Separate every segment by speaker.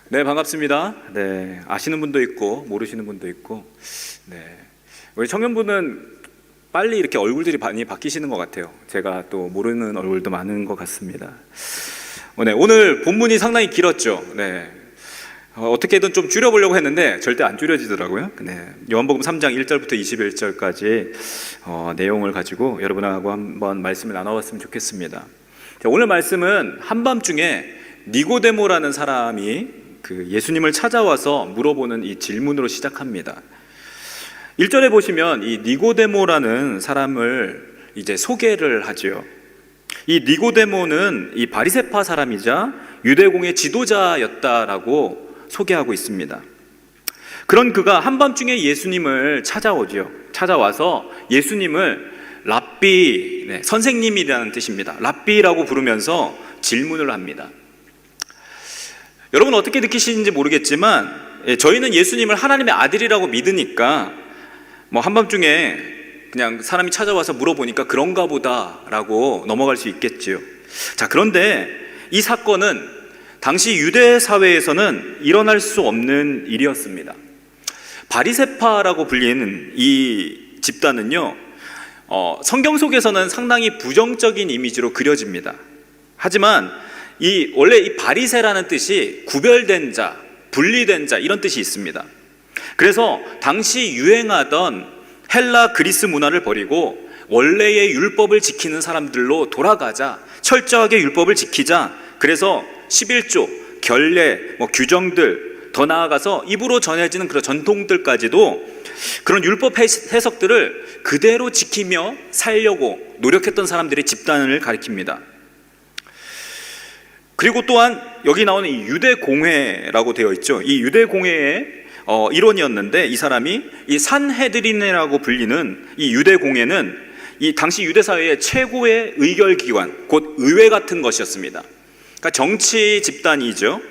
Speaker 1: 네, 반갑습니다. 네, 아시는 분도 있고 모르시는 분도 있고, 네, 우리 청년분은 빨리 이렇게 얼굴들이 많이 바뀌시는 것 같아요. 제가 또 모르는 얼굴도 많은 것 같습니다. 네, 오늘 본문이 상당히 길었죠. 네, 어떻게든 좀 줄여보려고 했는데 절대 안 줄여지더라고요. 네, 요한복음 3장 1절부터 21절까지 내용을 가지고 여러분하고 한번 말씀을 나눠봤으면 좋겠습니다. 자, 오늘 말씀은 한밤중에 니고데모라는 사람이 예수님을 찾아와서 물어보는 이 질문으로 시작합니다. 1절에 보시면 이 니고데모라는 사람을 이제 소개를 하죠. 이 니고데모는 이 바리새파 사람이자 유대공의 지도자였다라고 소개하고 있습니다. 그런 그가 한밤중에 예수님을 찾아오죠. 찾아와서 예수님을 랍비, 선생님이라는 뜻입니다. 랍비라고 부르면서 질문을 합니다. 여러분 어떻게 느끼시는지 모르겠지만 저희는 예수님을 하나님의 아들이라고 믿으니까 한밤중에 그냥 사람이 찾아와서 물어보니까 그런가 보다 라고 넘어갈 수 있겠지요. 자, 그런데 이 사건은 당시 유대 사회에서는 일어날 수 없는 일이었습니다. 바리새파라고 불리는 이 집단은요, 성경 속에서는 상당히 부정적인 이미지로 그려집니다. 하지만 원래 이 바리새라는 뜻이 구별된 자, 분리된 자 이런 뜻이 있습니다. 그래서 당시 유행하던 헬라 그리스 문화를 버리고 원래의 율법을 지키는 사람들로 돌아가자, 철저하게 율법을 지키자. 그래서 11조, 결례, 규정들, 더 나아가서 입으로 전해지는 그런 전통들까지도 그런 율법 해석들을 그대로 지키며 살려고 노력했던 사람들의 집단을 가리킵니다. 그리고 또한 여기 나오는 이 유대공회라고 되어 있죠. 이 유대공회의 일원이었는데 이 사람이 이 산헤드린이라고 불리는 이 유대공회는 이 당시 유대사회의 최고의 의결기관, 곧 의회 같은 것이었습니다. 그러니까 정치 집단이죠.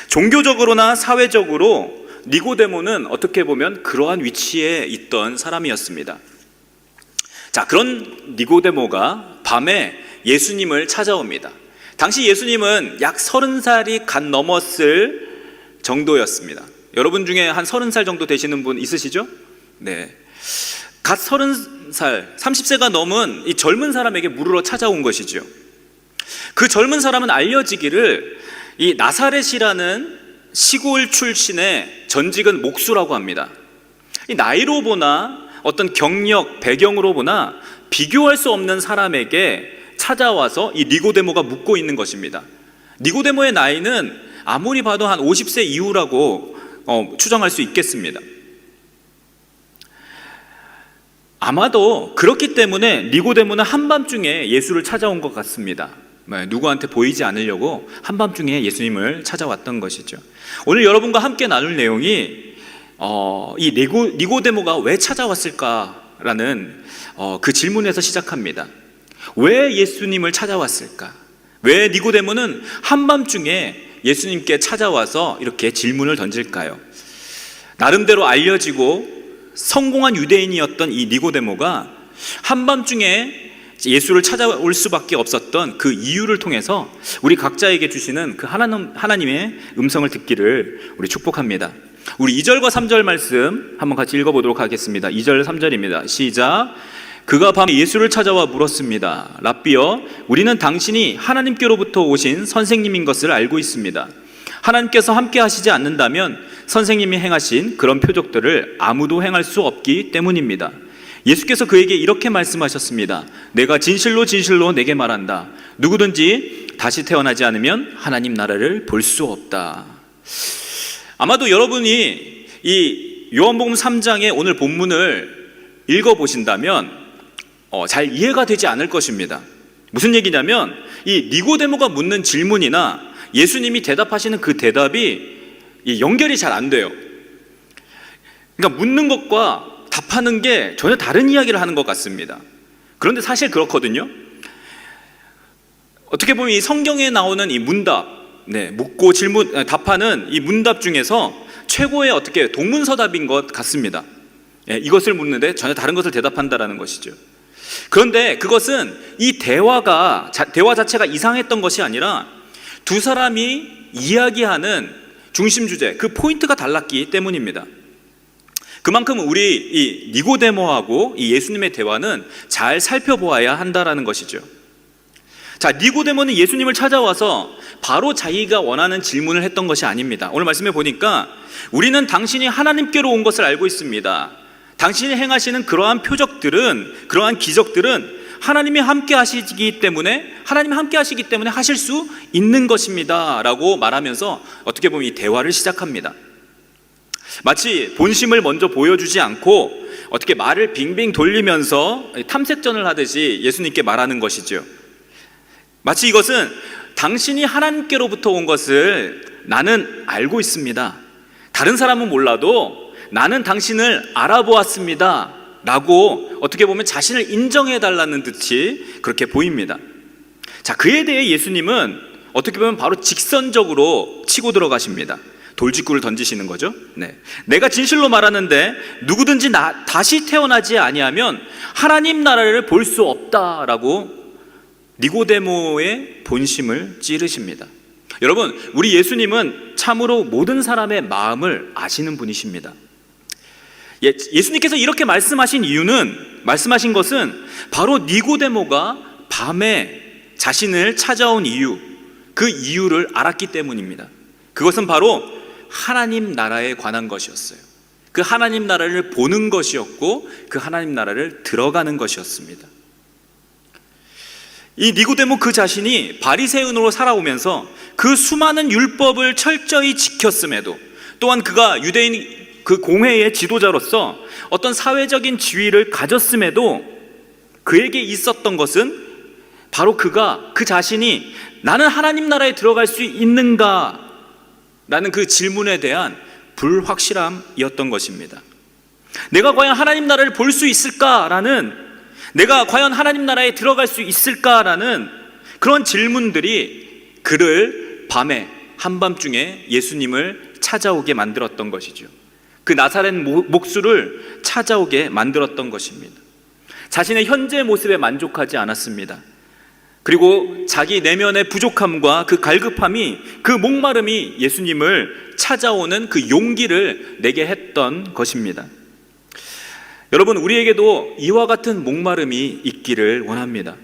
Speaker 1: 종교적으로나 사회적으로 니고데모는 어떻게 보면 그러한 위치에 있던 사람이었습니다. 자, 그런 니고데모가 밤에 예수님을 찾아옵니다. 당시 예수님은 약 30살이 갓 넘었을 정도였습니다. 여러분 중에 한 30살 정도 되시는 분 있으시죠? 네. 갓 30살, 30세가 넘은 이 젊은 사람에게 물으러 찾아온 것이죠. 그 젊은 사람은 알려지기를 이 나사렛이라는 시골 출신의 전직은 목수라고 합니다. 이 나이로 보나 어떤 경력, 배경으로 보나 비교할 수 없는 사람에게 찾아와서 이 니고데모가 묻고 있는 것입니다. 니고데모의 나이는 아무리 봐도 한 50세 이후라고 추정할 수 있겠습니다. 아마도 그렇기 때문에 니고데모는 한밤중에 예수를 찾아온 것 같습니다. 누구한테 보이지 않으려고 한밤중에 예수님을 찾아왔던 것이죠. 오늘 여러분과 함께 나눌 내용이 이 니고데모가 왜 찾아왔을까라는 그 질문에서 시작합니다. 왜 예수님을 찾아왔을까? 왜 니고데모는 한밤중에 예수님께 찾아와서 이렇게 질문을 던질까요? 나름대로 알려지고 성공한 유대인이었던 이 니고데모가 한밤중에 예수를 찾아올 수밖에 없었던 그 이유를 통해서 우리 각자에게 주시는 그 하나님의 음성을 듣기를 우리 축복합니다. 우리 2절과 3절 말씀 한번 같이 읽어보도록 하겠습니다. 2절 3절입니다. 시작. 그가 밤에 예수를 찾아와 물었습니다. 랍비여, 우리는 당신이 하나님께로부터 오신 선생님인 것을 알고 있습니다. 하나님께서 함께 하시지 않는다면 선생님이 행하신 그런 표적들을 아무도 행할 수 없기 때문입니다. 예수께서 그에게 이렇게 말씀하셨습니다. 내가 진실로 진실로 내게 말한다. 누구든지 다시 태어나지 않으면 하나님 나라를 볼 수 없다. 아마도 여러분이 이 요한복음 3장의 오늘 본문을 읽어보신다면 잘 이해가 되지 않을 것입니다. 무슨 얘기냐면 이 니고데모가 묻는 질문이나 예수님이 대답하시는 그 대답이 연결이 잘 안 돼요. 그러니까 묻는 것과 답하는 게 전혀 다른 이야기를 하는 것 같습니다. 그런데 사실 그렇거든요. 어떻게 보면 이 성경에 나오는 이 문답, 묻고 질문, 답하는 이 문답 중에서 최고의 어떻게 동문서답인 것 같습니다. 이것을 묻는데 전혀 다른 것을 대답한다라는 것이죠. 그런데 그것은 이 대화 자체가 이상했던 것이 아니라 두 사람이 이야기하는 중심 주제, 그 포인트가 달랐기 때문입니다. 그만큼 우리 이 니고데모하고 이 예수님의 대화는 잘 살펴보아야 한다라는 것이죠. 자, 니고데모는 예수님을 찾아와서 바로 자기가 원하는 질문을 했던 것이 아닙니다. 오늘 말씀해 보니까 우리는 당신이 하나님께로 온 것을 알고 있습니다. 당신이 행하시는 그러한 표적들은, 그러한 기적들은 하나님이 함께 하시기 때문에, 하나님이 함께 하시기 때문에 하실 수 있는 것입니다 라고 말하면서 어떻게 보면 이 대화를 시작합니다. 마치 본심을 먼저 보여주지 않고 어떻게 말을 빙빙 돌리면서 탐색전을 하듯이 예수님께 말하는 것이죠. 마치 이것은 당신이 하나님께로부터 온 것을 나는 알고 있습니다. 다른 사람은 몰라도 나는 당신을 알아보았습니다 라고 어떻게 보면 자신을 인정해달라는 듯이 그렇게 보입니다. 자, 그에 대해 예수님은 어떻게 보면 바로 직선적으로 치고 들어가십니다. 돌직구를 던지시는 거죠. 네. 내가 진실로 말하는데 누구든지 다시 태어나지 아니하면 하나님 나라를 볼 수 없다라고 니고데모의 본심을 찌르십니다. 여러분, 우리 예수님은 참으로 모든 사람의 마음을 아시는 분이십니다. 예수님께서 이렇게 말씀하신 것은 바로 니고데모가 밤에 자신을 찾아온 이유, 그 이유를 알았기 때문입니다. 그것은 바로 하나님 나라에 관한 것이었어요. 그 하나님 나라를 보는 것이었고 그 하나님 나라를 들어가는 것이었습니다. 이 니고데모 그 자신이 바리새인으로 살아오면서 그 수많은 율법을 철저히 지켰음에도, 또한 그가 유대인 그 공회의 지도자로서 어떤 사회적인 지위를 가졌음에도 그에게 있었던 것은 바로 그 자신이 나는 하나님 나라에 들어갈 수 있는가 라는 그 질문에 대한 불확실함이었던 것입니다. 내가 과연 하나님 나라를 볼 수 있을까라는, 내가 과연 하나님 나라에 들어갈 수 있을까라는 그런 질문들이 그를 밤에 한밤중에 예수님을 찾아오게 만들었던 것이죠. 그 나사렛 목수를 찾아오게 만들었던 것입니다. 자신의 현재 모습에 만족하지 않았습니다. 그리고 자기 내면의 부족함과 그 갈급함이, 그 목마름이 예수님을 찾아오는 그 용기를 내게 했던 것입니다. 여러분, 우리에게도 이와 같은 목마름이 있기를 원합니다.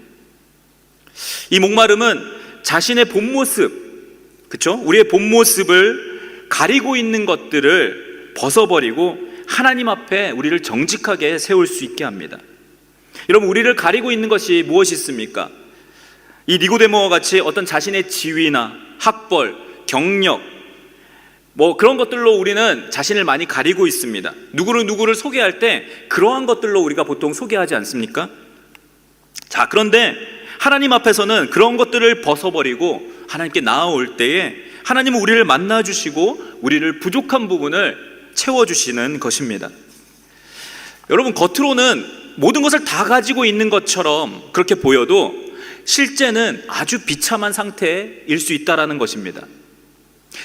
Speaker 1: 이 목마름은 자신의 본 모습, 그렇죠? 우리의 본 모습을 가리고 있는 것들을 벗어버리고 하나님 앞에 우리를 정직하게 세울 수 있게 합니다. 여러분, 우리를 가리고 있는 것이 무엇이 있습니까? 이 니고데모와 같이 어떤 자신의 지위나 학벌, 경력, 그런 것들로 우리는 자신을 많이 가리고 있습니다. 누구를 소개할 때 그러한 것들로 우리가 보통 소개하지 않습니까? 자, 그런데 하나님 앞에서는 그런 것들을 벗어버리고 하나님께 나아올 때에 하나님은 우리를 만나주시고 우리를 부족한 부분을 채워주시는 것입니다. 여러분, 겉으로는 모든 것을 다 가지고 있는 것처럼 그렇게 보여도 실제는 아주 비참한 상태일 수 있다는 것입니다.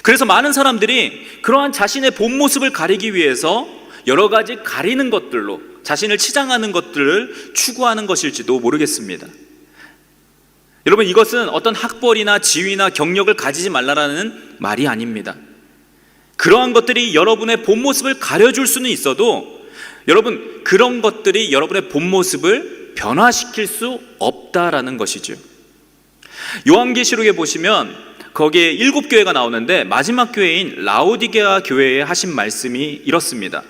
Speaker 1: 그래서 많은 사람들이 그러한 자신의 본 모습을 가리기 위해서 여러 가지 가리는 것들로 자신을 치장하는 것들을 추구하는 것일지도 모르겠습니다. 여러분, 이것은 어떤 학벌이나 지위나 경력을 가지지 말라라는 말이 아닙니다. 그러한 것들이 여러분의 본 모습을 가려줄 수는 있어도 여러분, 그런 것들이 여러분의 본 모습을 변화시킬 수 없다라는 것이죠. 요한계시록에 보시면 거기에 7교회가 나오는데 마지막 교회인 라오디게아 교회에 하신 말씀이 이렇습니다.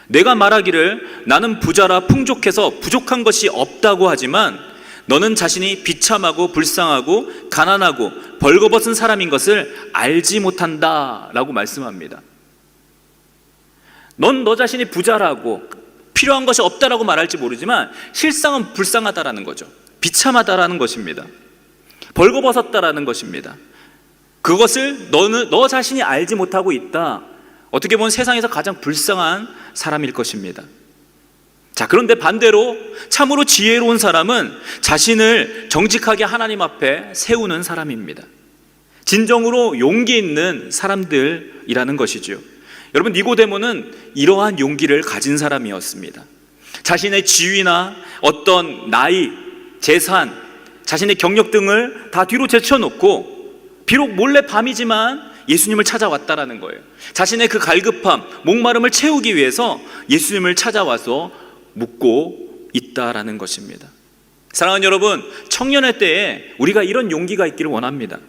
Speaker 1: 내가 말하기를 나는 부자라 풍족해서 부족한 것이 없다고 하지만 너는 자신이 비참하고 불쌍하고 가난하고 벌거벗은 사람인 것을 알지 못한다 라고 말씀합니다. 넌 너 자신이 부자라고 필요한 것이 없다라고 말할지 모르지만 실상은 불쌍하다라는 거죠. 비참하다라는 것입니다. 벌거벗었다라는 것입니다. 그것을 너 자신이 알지 못하고 있다. 어떻게 보면 세상에서 가장 불쌍한 사람일 것입니다. 자, 그런데 반대로 참으로 지혜로운 사람은 자신을 정직하게 하나님 앞에 세우는 사람입니다. 진정으로 용기 있는 사람들이라는 것이죠. 여러분, 니고데모는 이러한 용기를 가진 사람이었습니다. 자신의 지위나 어떤 나이, 재산, 자신의 경력 등을 다 뒤로 제쳐놓고 비록 몰래 밤이지만 예수님을 찾아왔다라는 거예요. 자신의 그 갈급함, 목마름을 채우기 위해서 예수님을 찾아와서 묻고 있다라는 것입니다. 사랑하는 여러분, 청년의 때에 우리가 이런 용기가 있기를 원합니다.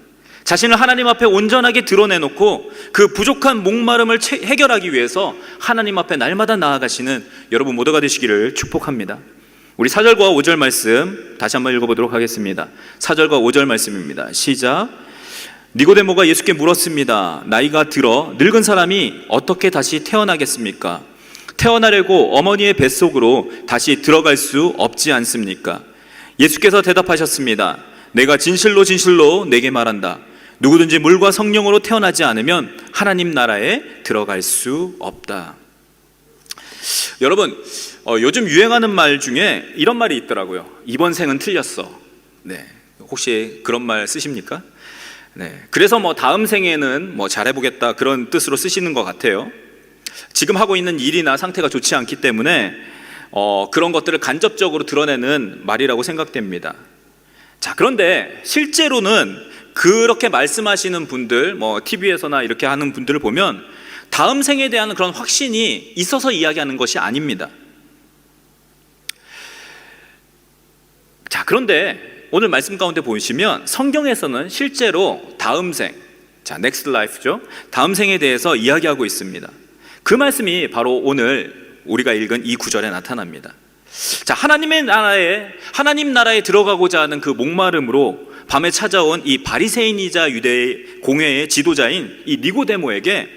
Speaker 1: 자신을 하나님 앞에 온전하게 드러내놓고 그 부족한 목마름을 해결하기 위해서 하나님 앞에 날마다 나아가시는 여러분 모두가 되시기를 축복합니다. 우리 4절과 5절 말씀 다시 한번 읽어보도록 하겠습니다. 4절과 5절 말씀입니다. 시작. 니고데모가 예수께 물었습니다. 나이가 들어 늙은 사람이 어떻게 다시 태어나겠습니까? 태어나려고 어머니의 뱃속으로 다시 들어갈 수 없지 않습니까? 예수께서 대답하셨습니다. 내가 진실로 진실로 내게 말한다. 누구든지 물과 성령으로 태어나지 않으면 하나님 나라에 들어갈 수 없다. 여러분, 요즘 유행하는 말 중에 이런 말이 있더라고요. 이번 생은 틀렸어. 네, 혹시 그런 말 쓰십니까? 네, 그래서 다음 생에는 잘해보겠다 그런 뜻으로 쓰시는 것 같아요. 지금 하고 있는 일이나 상태가 좋지 않기 때문에 그런 것들을 간접적으로 드러내는 말이라고 생각됩니다. 자, 그런데 실제로는 그렇게 말씀하시는 분들, TV에서나 이렇게 하는 분들을 보면 다음 생에 대한 그런 확신이 있어서 이야기하는 것이 아닙니다. 자, 그런데 오늘 말씀 가운데 보시면 성경에서는 실제로 다음 생, 자, next life죠. 다음 생에 대해서 이야기하고 있습니다. 그 말씀이 바로 오늘 우리가 읽은 이 구절에 나타납니다. 자, 하나님 나라에 들어가고자 하는 그 목마름으로 밤에 찾아온 이 바리새인이자 유대의 공회의 지도자인 이 니고데모에게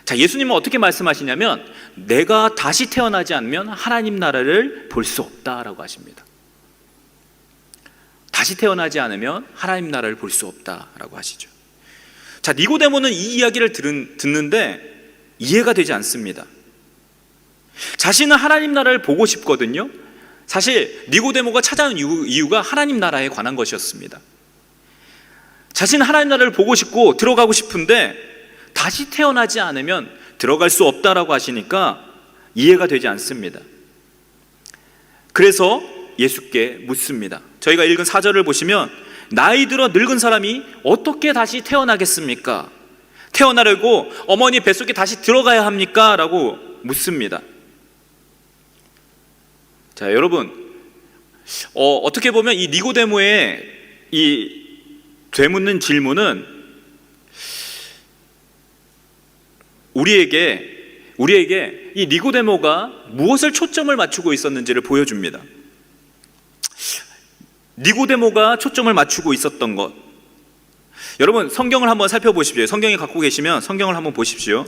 Speaker 1: 자, 예수님은 어떻게 말씀하시냐면 내가 다시 태어나지 않으면 하나님 나라를 볼 수 없다라고 하십니다. 다시 태어나지 않으면 하나님 나라를 볼 수 없다라고 하시죠. 자, 니고데모는 이 이야기를 듣는데 이해가 되지 않습니다. 자신은 하나님 나라를 보고 싶거든요. 사실 니고데모가 찾아온 이유가 하나님 나라에 관한 것이었습니다. 자신은 하나님 나라를 보고 싶고 들어가고 싶은데 다시 태어나지 않으면 들어갈 수 없다라고 하시니까 이해가 되지 않습니다. 그래서 예수께 묻습니다. 저희가 읽은 4절을 보시면 나이 들어 늙은 사람이 어떻게 다시 태어나겠습니까? 태어나려고 어머니 뱃속에 다시 들어가야 합니까? 라고 묻습니다. 자, 여러분, 어떻게 보면 이 니고데모의 이 되묻는 질문은 우리에게 이 니고데모가 무엇을 초점을 맞추고 있었는지를 보여줍니다. 니고데모가 초점을 맞추고 있었던 것, 여러분 성경을 한번 살펴보십시오. 성경에 갖고 계시면 성경을 한번 보십시오.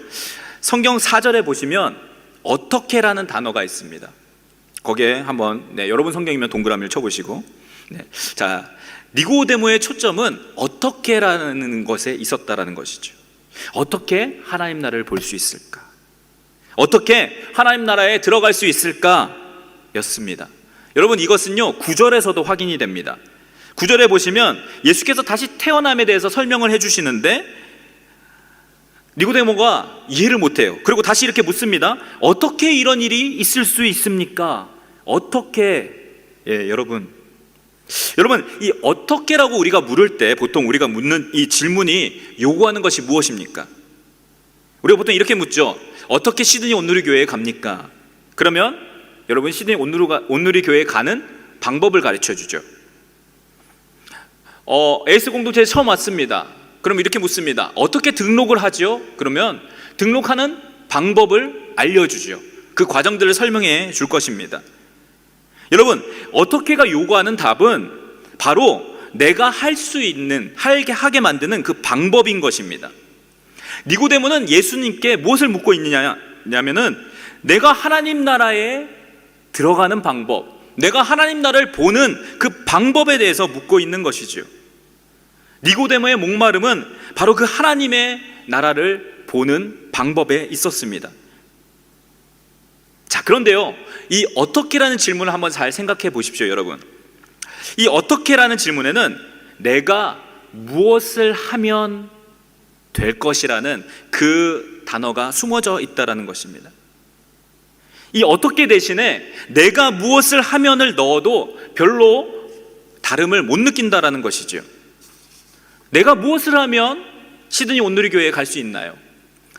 Speaker 1: 성경 4절에 보시면 어떻게라는 단어가 있습니다. 거기에 한번 여러분 성경이면 동그라미를 쳐보시고 자, 니고데모의 초점은 어떻게라는 것에 있었다라는 것이죠. 어떻게 하나님 나라를 볼 수 있을까? 어떻게 하나님 나라에 들어갈 수 있을까? 였습니다. 여러분, 이것은요 9절에서도 확인이 됩니다. 9절에 보시면 예수께서 다시 태어남에 대해서 설명을 해주시는데 니고데모가 이해를 못해요. 그리고 다시 이렇게 묻습니다. 어떻게 이런 일이 있을 수 있습니까? 어떻게? 여러분, 이 어떻게라고 우리가 물을 때 보통 우리가 묻는 이 질문이 요구하는 것이 무엇입니까? 우리가 보통 이렇게 묻죠. 어떻게 시드니 온누리 교회에 갑니까? 그러면 여러분, 시드니 온누리 교회에 가는 방법을 가르쳐 주죠. 에이스 공동체에 처음 왔습니다. 그럼 이렇게 묻습니다. 어떻게 등록을 하죠? 그러면 등록하는 방법을 알려주죠. 그 과정들을 설명해 줄 것입니다. 여러분, 어떻게가 요구하는 답은 바로 내가 할 수 있는, 하게 만드는 그 방법인 것입니다. 니고데모는 예수님께 무엇을 묻고 있느냐면은 내가 하나님 나라에 들어가는 방법, 내가 하나님 나라를 보는 그 방법에 대해서 묻고 있는 것이죠. 니고데모의 목마름은 바로 그 하나님의 나라를 보는 방법에 있었습니다. 자, 그런데요, 이 어떻게라는 질문을 한번 잘 생각해 보십시오, 여러분. 이 어떻게라는 질문에는 내가 무엇을 하면 될 것이라는 그 단어가 숨어져 있다라는 것입니다. 이 어떻게 대신에 내가 무엇을 하면을 넣어도 별로 다름을 못 느낀다라는 것이죠. 내가 무엇을 하면
Speaker 2: 시드니 온누리교회에 갈 수 있나요?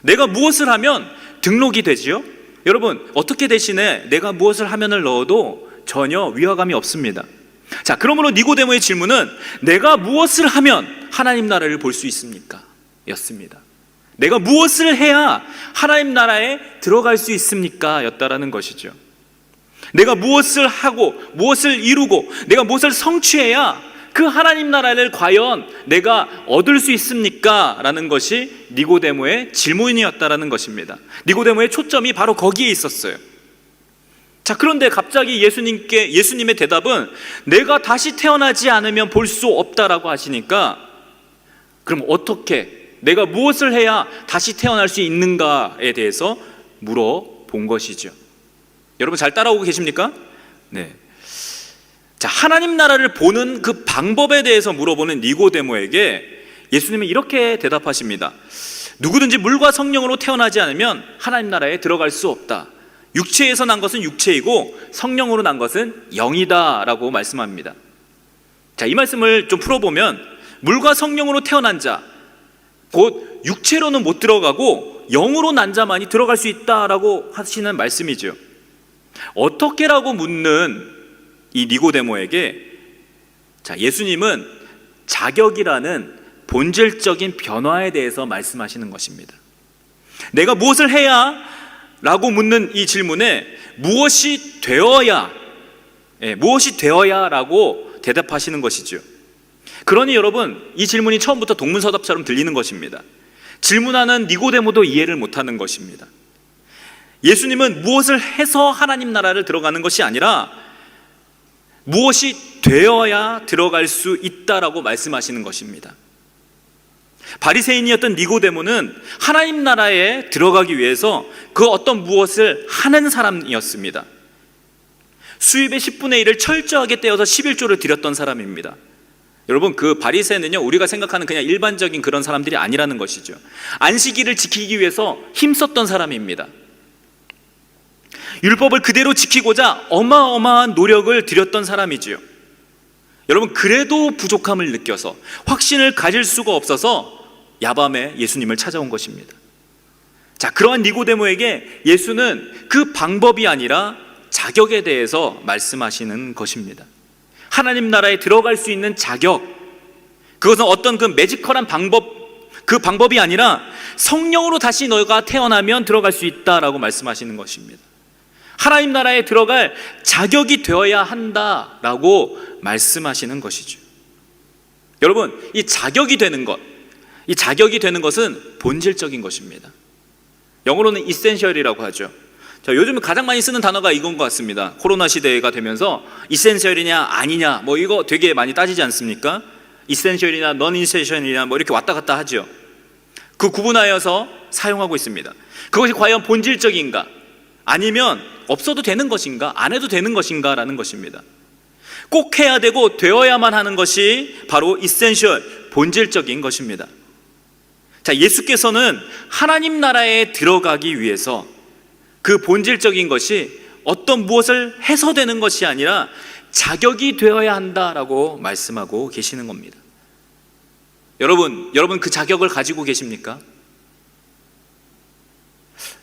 Speaker 2: 내가 무엇을 하면 등록이 되지요? 여러분, 어떻게 대신에 내가 무엇을 하면을 넣어도 전혀 위화감이 없습니다. 자, 그러므로 니고데모의 질문은 내가 무엇을 하면 하나님 나라를 볼 수 있습니까? 였습니다. 내가 무엇을 해야 하나님 나라에 들어갈 수 있습니까? 였다라는 것이죠. 내가 무엇을 하고 무엇을 이루고 내가 무엇을 성취해야 그 하나님 나라를 과연 내가 얻을 수 있습니까? 라는 것이 니고데모의 질문이었다라는 것입니다. 니고데모의 초점이 바로 거기에 있었어요. 자, 그런데 갑자기 예수님의 대답은 내가 다시 태어나지 않으면 볼 수 없다라고 하시니까, 그럼 어떻게, 내가 무엇을 해야 다시 태어날 수 있는가에 대해서 물어본 것이죠. 여러분 잘 따라오고 계십니까? 네. 자, 하나님 나라를 보는 그 방법에 대해서 물어보는 니고데모에게 예수님은 이렇게 대답하십니다. 누구든지 물과 성령으로 태어나지 않으면 하나님 나라에 들어갈 수 없다. 육체에서 난 것은 육체이고 성령으로 난 것은 영이다 라고 말씀합니다. 자, 이 말씀을 좀 풀어보면 물과 성령으로 태어난 자, 곧 육체로는 못 들어가고 영으로 난 자만이 들어갈 수 있다라고 하시는 말씀이죠. 어떻게라고 묻는 이 니고데모에게, 자, 예수님은 자격이라는 본질적인 변화에 대해서 말씀하시는 것입니다. 내가 무엇을 해야? 라고 묻는 이 질문에 무엇이 되어야 라고 대답하시는 것이죠. 그러니 여러분, 이 질문이 처음부터 동문서답처럼 들리는 것입니다. 질문하는 니고데모도 이해를 못하는 것입니다. 예수님은 무엇을 해서 하나님 나라를 들어가는 것이 아니라 무엇이 되어야 들어갈 수 있다라고 말씀하시는 것입니다. 바리새인이었던 니고데모는 하나님 나라에 들어가기 위해서 그 어떤 무엇을 하는 사람이었습니다. 수입의 10분의 1을 철저하게 떼어서 11조를 드렸던 사람입니다. 여러분, 그 바리새인은요, 우리가 생각하는 그냥 일반적인 그런 사람들이 아니라는 것이죠. 안식일을 지키기 위해서 힘썼던 사람입니다. 율법을 그대로 지키고자 어마어마한 노력을 들였던 사람이지요. 여러분, 그래도 부족함을 느껴서 확신을 가질 수가 없어서 야밤에 예수님을 찾아온 것입니다. 자, 그러한 니고데모에게 예수는 그 방법이 아니라 자격에 대해서 말씀하시는 것입니다. 하나님 나라에 들어갈 수 있는 자격, 그것은 어떤 그 매지컬한 그 방법이 아니라 성령으로 다시 너가 태어나면 들어갈 수 있다라고 말씀하시는 것입니다. 하나님 나라에 들어갈 자격이 되어야 한다라고 말씀하시는 것이죠. 여러분, 이 자격이 되는 것은 본질적인 것입니다. 영어로는 essential이라고 하죠. 자, 요즘 가장 많이 쓰는 단어가 이건 것 같습니다. 코로나 시대가 되면서 essential이냐 아니냐 뭐 이거 되게 많이 따지지 않습니까? essential이나 non-essential이나 뭐 이렇게 왔다 갔다 하죠. 그 구분하여서 사용하고 있습니다. 그것이 과연 본질적인가, 아니면 없어도 되는 것인가, 안 해도 되는 것인가 라는 것입니다. 꼭 해야 되고 되어야만 하는 것이 바로 essential, 본질적인 것입니다. 자, 예수께서는 하나님 나라에 들어가기 위해서 그 본질적인 것이 어떤 무엇을 해서 되는 것이 아니라 자격이 되어야 한다라고 말씀하고 계시는 겁니다. 여러분 그 자격을 가지고 계십니까?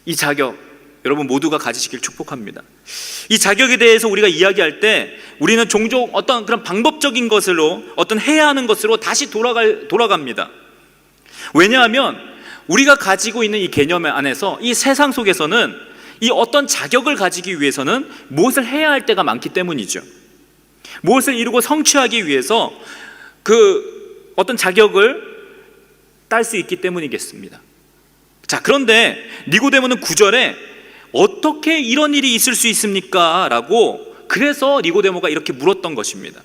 Speaker 2: 이 자격 여러분 모두가 가지시길 축복합니다. 이 자격에 대해서 우리가 이야기할 때 우리는 종종 어떤 그런 방법적인 것으로, 어떤 해야 하는 것으로 다시 돌아갑니다. 왜냐하면 우리가 가지고 있는 이 개념 안에서, 이 세상 속에서는 이 어떤 자격을 가지기 위해서는 무엇을 해야 할 때가 많기 때문이죠. 무엇을 이루고 성취하기 위해서 그 어떤 자격을 딸 수 있기 때문이겠습니다. 자, 그런데 니고데모는 9절에 어떻게 이런 일이 있을 수 있습니까? 라고, 그래서 니고데모가 이렇게 물었던 것입니다.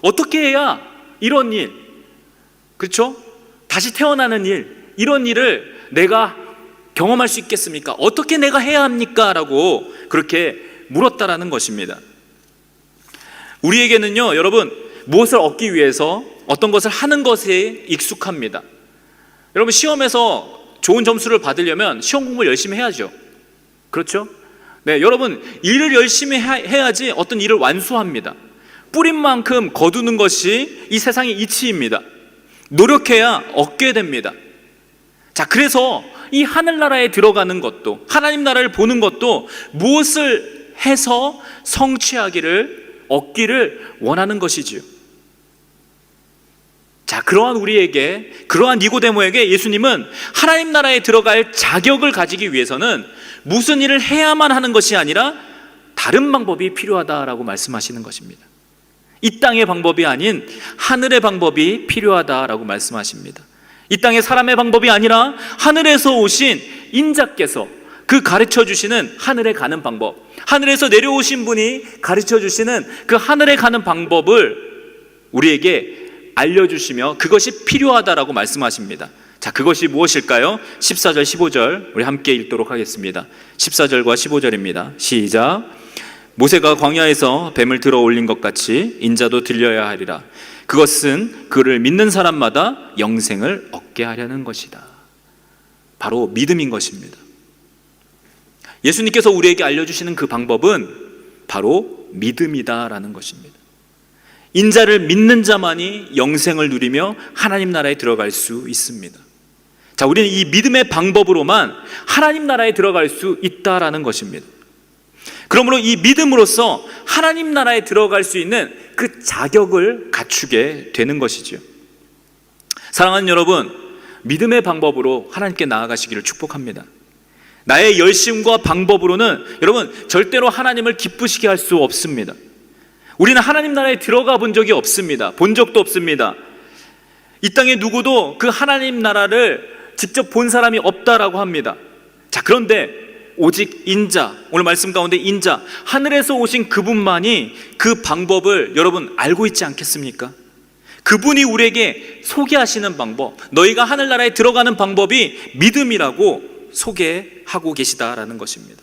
Speaker 2: 어떻게 해야 이런 일, 그렇죠? 다시 태어나는 일, 이런 일을 내가 경험할 수 있겠습니까? 어떻게 내가 해야 합니까? 라고 그렇게 물었다라는 것입니다. 우리에게는요, 여러분, 무엇을 얻기 위해서 어떤 것을 하는 것에 익숙합니다. 여러분, 시험에서 좋은 점수를 받으려면 시험 공부를 열심히 해야죠. 그렇죠? 네, 여러분, 일을 열심히 해야지 어떤 일을 완수합니다. 뿌린 만큼 거두는 것이 이 세상의 이치입니다. 노력해야 얻게 됩니다. 자, 그래서 이 하늘나라에 들어가는 것도, 하나님 나라를 보는 것도 무엇을 해서 성취하기를, 얻기를 원하는 것이지요. 자, 그러한 우리에게, 그러한 니고데모에게 예수님은 하나님 나라에 들어갈 자격을 가지기 위해서는 무슨 일을 해야만 하는 것이 아니라 다른 방법이 필요하다라고 말씀하시는 것입니다. 이 땅의 방법이 아닌 하늘의 방법이 필요하다라고 말씀하십니다. 이 땅의 사람의 방법이 아니라 하늘에서 오신 인자께서 그 가르쳐 주시는 하늘에 가는 방법, 하늘에서 내려오신 분이 가르쳐 주시는 그 하늘에 가는 방법을 우리에게 알려주시며 그것이 필요하다라고 말씀하십니다. 자, 그것이 무엇일까요? 14절 15절 우리 함께 읽도록 하겠습니다. 14절과 15절입니다. 시작. 모세가 광야에서 뱀을 들어 올린 것 같이 인자도 들려야 하리라. 그것은 그를 믿는 사람마다 영생을 얻게 하려는 것이다. 바로 믿음인 것입니다. 예수님께서 우리에게 알려주시는 그 방법은 바로 믿음이다라는 것입니다. 인자를 믿는 자만이 영생을 누리며 하나님 나라에 들어갈 수 있습니다. 자, 우리는 이 믿음의 방법으로만 하나님 나라에 들어갈 수 있다라는 것입니다. 그러므로 이 믿음으로써 하나님 나라에 들어갈 수 있는 그 자격을 갖추게 되는 것이죠. 사랑하는 여러분, 믿음의 방법으로 하나님께 나아가시기를 축복합니다. 나의 열심과 방법으로는 여러분 절대로 하나님을 기쁘시게 할 수 없습니다. 우리는 하나님 나라에 들어가 본 적이 없습니다. 본 적도 없습니다. 이 땅에 누구도 그 하나님 나라를 직접 본 사람이 없다라고 합니다. 자, 그런데 오직 인자, 오늘 말씀 가운데 인자, 하늘에서 오신 그분만이 그 방법을 여러분 알고 있지 않겠습니까? 그분이 우리에게 소개하시는 방법, 너희가 하늘나라에 들어가는 방법이 믿음이라고 소개하고 계시다라는 것입니다.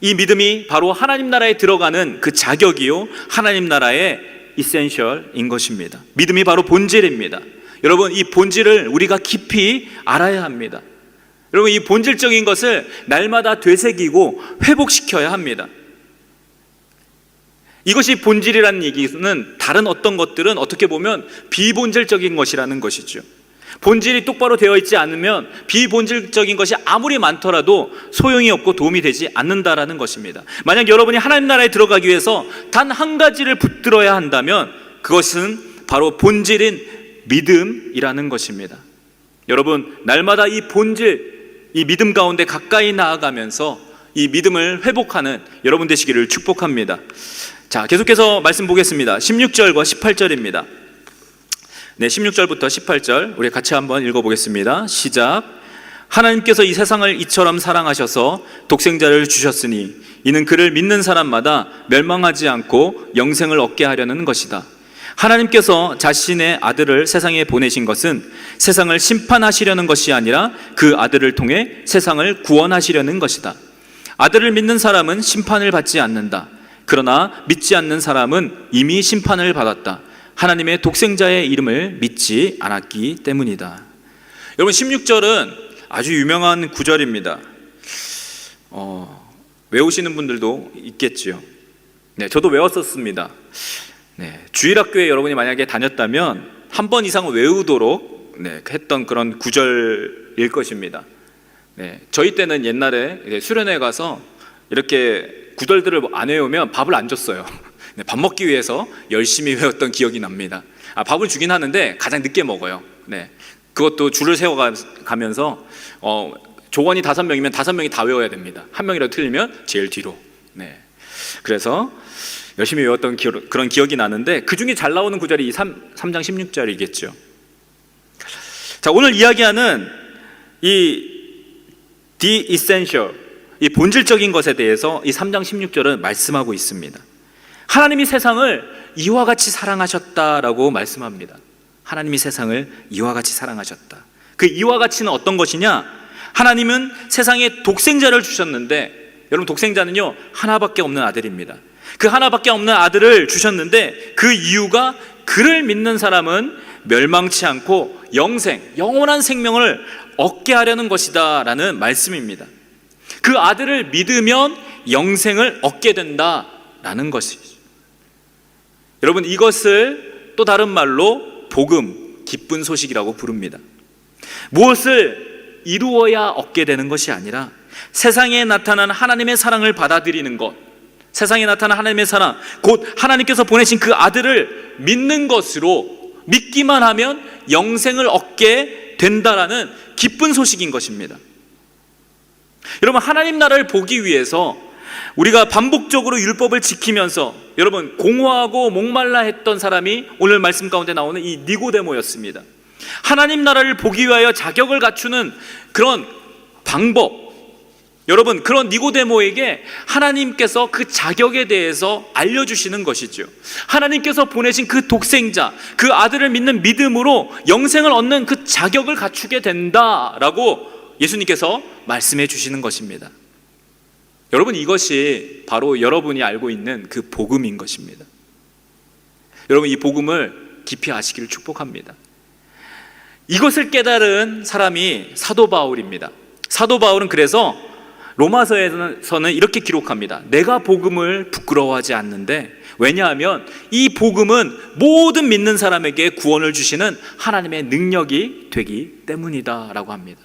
Speaker 2: 이 믿음이 바로 하나님 나라에 들어가는 그 자격이요, 하나님 나라의 이센셜인 것입니다. 믿음이 바로 본질입니다. 여러분, 이 본질을 우리가 깊이 알아야 합니다. 여러분, 이 본질적인 것을 날마다 되새기고 회복시켜야 합니다. 이것이 본질이라는 얘기는 다른 어떤 것들은 어떻게 보면 비본질적인 것이라는 것이죠. 본질이 똑바로 되어 있지 않으면 비본질적인 것이 아무리 많더라도 소용이 없고 도움이 되지 않는다라는 것입니다. 만약 여러분이 하나님 나라에 들어가기 위해서 단 한 가지를 붙들어야 한다면 그것은 바로 본질인 믿음이라는 것입니다. 여러분, 날마다 이 본질, 이 믿음 가운데 가까이 나아가면서 이 믿음을 회복하는 여러분 되시기를 축복합니다. 자, 계속해서 말씀 보겠습니다. 16절과 18절입니다. 네, 16절부터 18절 우리 같이 한번 읽어보겠습니다. 시작. 하나님께서 이 세상을 이처럼 사랑하셔서 독생자를 주셨으니 이는 그를 믿는 사람마다 멸망하지 않고 영생을 얻게 하려는 것이다. 하나님께서 자신의 아들을 세상에 보내신 것은 세상을 심판하시려는 것이 아니라 그 아들을 통해 세상을 구원하시려는 것이다. 아들을 믿는 사람은 심판을 받지 않는다. 그러나 믿지 않는 사람은 이미 심판을 받았다. 하나님의 독생자의 이름을 믿지 않았기 때문이다. 여러분, 16절은 아주 유명한 구절입니다. 외우시는 분들도 있겠지요. 네, 저도 외웠었습니다. 네, 주일학교에 여러분이 만약에 다녔다면 한 번 이상은 외우도록 했던 그런 구절일 것입니다. 네, 저희 때는 옛날에 수련회 가서 이렇게 구절들을 안 외우면 밥을 안 줬어요. 네, 밥 먹기 위해서 열심히 외웠던 기억이 납니다. 밥을 주긴 하는데 가장 늦게 먹어요. 네, 그것도 줄을 세워가면서 조원이 5명이면 5명이 다 외워야 됩니다. 한 명이라도 틀리면 제일 뒤로. 네, 그래서 열심히 외웠던 그런 기억이 나는데 그 중에 잘 나오는 구절이 이 3장 16절이겠죠. 자, 오늘 이야기하는 이 the essential, 이 본질적인 것에 대해서 이 3장 16절은 말씀하고 있습니다. 하나님이 세상을 이와 같이 사랑하셨다라고 말씀합니다. 하나님이 세상을 이와 같이 사랑하셨다. 그 이와 같이는 어떤 것이냐? 하나님은 세상에 독생자를 주셨는데, 여러분, 독생자는요 하나밖에 없는 아들입니다. 그 하나밖에 없는 아들을 주셨는데 그 이유가 그를 믿는 사람은 멸망치 않고 영원한 생명을 얻게 하려는 것이다 라는 말씀입니다. 그 아들을 믿으면 영생을 얻게 된다라는 것이죠. 여러분, 이것을 또 또 다른 말로 복음, 기쁜 소식이라고 부릅니다. 무엇을 이루어야 얻게 되는 것이 아니라 세상에 나타난 하나님의 사랑을 받아들이는 것, 세상에 나타난 하나님의 사랑, 곧 하나님께서 보내신 그 아들을 믿는 것으로, 믿기만 하면 영생을 얻게 된다라는 기쁜 소식인 것입니다. 여러분, 하나님 나라를 보기 위해서 우리가 반복적으로 율법을 지키면서 여러분 공허하고 목말라 했던 사람이 오늘 말씀 가운데 나오는 이 니고데모였습니다. 하나님 나라를 보기 위하여 자격을 갖추는 그런 방법, 여러분 그런 니고데모에게 하나님께서 그 자격에 대해서 알려주시는 것이죠. 하나님께서 보내신 그 독생자, 그 아들을 믿는 믿음으로 영생을 얻는 그 자격을 갖추게 된다라고 예수님께서 말씀해 주시는 것입니다. 여러분, 이것이 바로 여러분이 알고 있는 그 복음인 것입니다. 여러분, 이 복음을 깊이 아시기를 축복합니다. 이것을 깨달은 사람이 사도 바울입니다. 사도 바울은 그래서 로마서에서는 이렇게 기록합니다. 내가 복음을 부끄러워하지 않는데, 왜냐하면 이 복음은 모든 믿는 사람에게 구원을 주시는 하나님의 능력이 되기 때문이다 라고 합니다.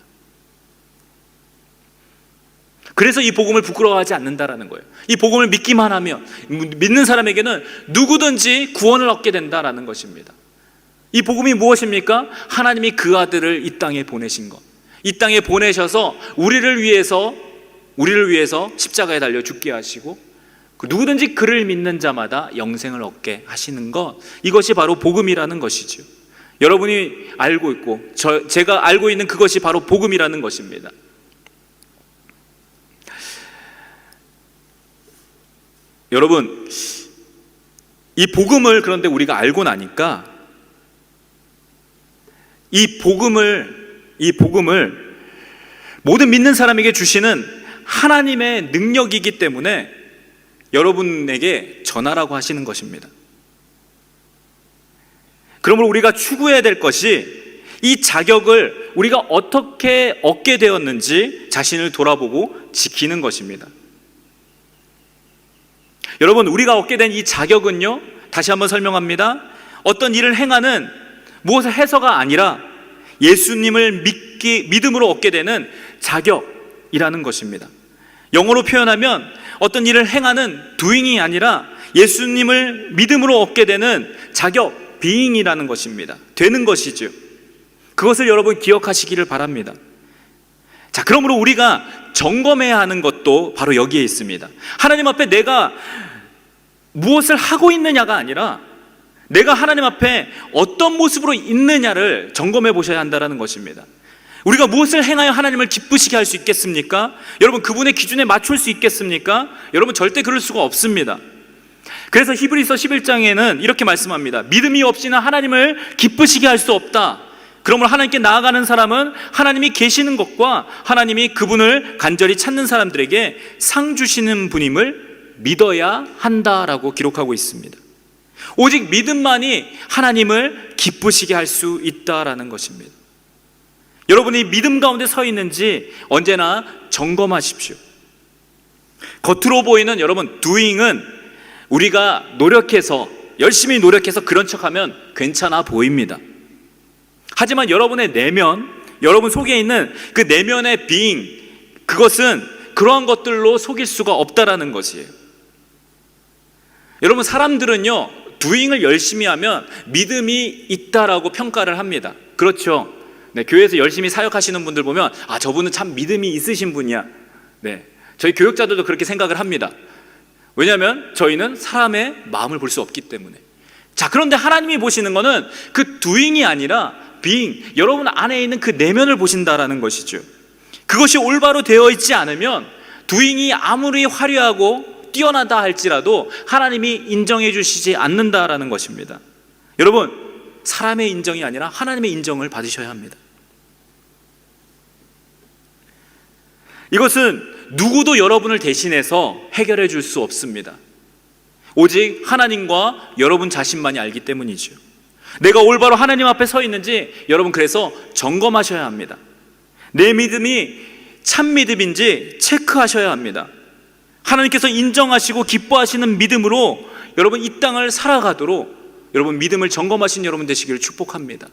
Speaker 2: 그래서 이 복음을 부끄러워하지 않는다라는 거예요. 이 복음을 믿기만 하면 믿는 사람에게는 누구든지 구원을 얻게 된다라는 것입니다. 이 복음이 무엇입니까? 하나님이 그 아들을 이 땅에 보내신 것, 이 땅에 보내셔서 우리를 위해서 십자가에 달려 죽게 하시고 누구든지 그를 믿는 자마다 영생을 얻게 하시는 것, 이것이 바로 복음이라는 것이죠. 여러분이 알고 있고 제가 알고 있는 그것이 바로 복음이라는 것입니다. 여러분, 이 복음을 그런데 우리가 알고 나니까 이 복음을 모든 믿는 사람에게 주시는 하나님의 능력이기 때문에 여러분에게 전하라고 하시는 것입니다. 그러므로 우리가 추구해야 될 것이 이 자격을 우리가 어떻게 얻게 되었는지 자신을 돌아보고 지키는 것입니다. 여러분, 우리가 얻게 된 이 자격은요, 다시 한번 설명합니다. 어떤 일을 행하는 무엇을 해서가 아니라 예수님을 믿음으로 얻게 되는 자격이라는 것입니다. 영어로 표현하면 어떤 일을 행하는 doing이 아니라 예수님을 믿음으로 얻게 되는 자격, being이라는 것입니다. 되는 것이죠. 그것을 여러분 기억하시기를 바랍니다. 자, 그러므로 우리가 점검해야 하는 것도 바로 여기에 있습니다. 하나님 앞에 내가 무엇을 하고 있느냐가 아니라 내가 하나님 앞에 어떤 모습으로 있느냐를 점검해 보셔야 한다는 것입니다. 우리가 무엇을 행하여 하나님을 기쁘시게 할 수 있겠습니까? 여러분, 그분의 기준에 맞출 수 있겠습니까? 여러분, 절대 그럴 수가 없습니다. 그래서 히브리서 11장에는 이렇게 말씀합니다. 믿음이 없이는 하나님을 기쁘시게 할 수 없다. 그러므로 하나님께 나아가는 사람은 하나님이 계시는 것과 하나님이 그분을 간절히 찾는 사람들에게 상 주시는 분임을 믿어야 한다라고 기록하고 있습니다. 오직 믿음만이 하나님을 기쁘시게 할 수 있다라는 것입니다. 여러분이 믿음 가운데 서 있는지 언제나 점검하십시오. 겉으로 보이는 여러분 doing은 우리가 열심히 노력해서 그런 척하면 괜찮아 보입니다. 하지만 여러분의 내면, 여러분 속에 있는 그 내면의 being, 그것은 그러한 것들로 속일 수가 없다라는 것이에요. 여러분, 사람들은요 doing을 열심히 하면 믿음이 있다라고 평가를 합니다. 그렇죠? 네, 교회에서 열심히 사역하시는 분들 보면 저분은 참 믿음이 있으신 분이야. 네, 저희 교육자들도 그렇게 생각을 합니다. 왜냐하면 저희는 사람의 마음을 볼 수 없기 때문에. 자, 그런데 하나님이 보시는 것은 그 doing이 아니라 being, 여러분 안에 있는 그 내면을 보신다라는 것이죠. 그것이 올바로 되어 있지 않으면 doing이 아무리 화려하고 뛰어나다 할지라도 하나님이 인정해 주시지 않는다라는 것입니다. 여러분, 사람의 인정이 아니라 하나님의 인정을 받으셔야 합니다. 이것은 누구도 여러분을 대신해서 해결해 줄 수 없습니다. 오직 하나님과 여러분 자신만이 알기 때문이죠. 내가 올바로 하나님 앞에 서 있는지 여러분 그래서 점검하셔야 합니다. 내 믿음이 참 믿음인지 체크하셔야 합니다. 하나님께서 인정하시고 기뻐하시는 믿음으로 여러분 이 땅을 살아가도록 여러분 믿음을 점검하신 여러분 되시기를 축복합니다.